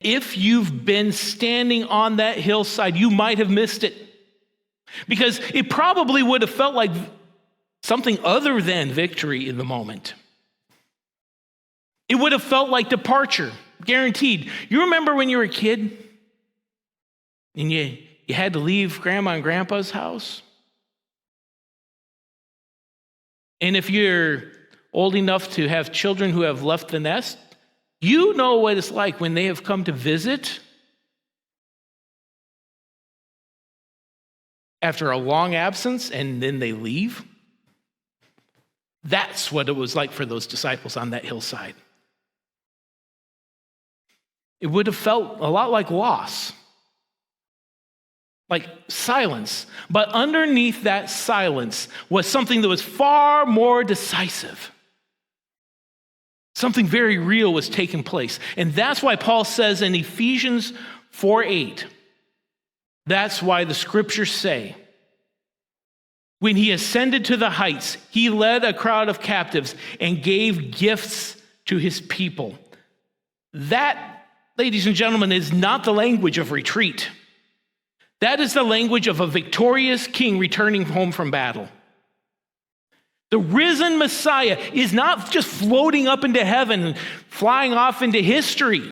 If you've been standing on that hillside, you might have missed it. Because it probably would have felt like something other than victory in the moment. It would have felt like departure, guaranteed. You remember when you were a kid and you had to leave Grandma and Grandpa's house? And if you're old enough to have children who have left the nest, you know what it's like when they have come to visit after a long absence and then they leave. That's what it was like for those disciples on that hillside. It would have felt a lot like loss, like silence. But underneath that silence was something that was far more decisive. Something very real was taking place. And that's why Paul says in Ephesians 4:8, that's why the scriptures say, when he ascended to the heights, he led a crowd of captives and gave gifts to his people. That, ladies and gentlemen, is not the language of retreat. That is the language of a victorious king returning home from battle. The risen Messiah is not just floating up into heaven, flying off into history.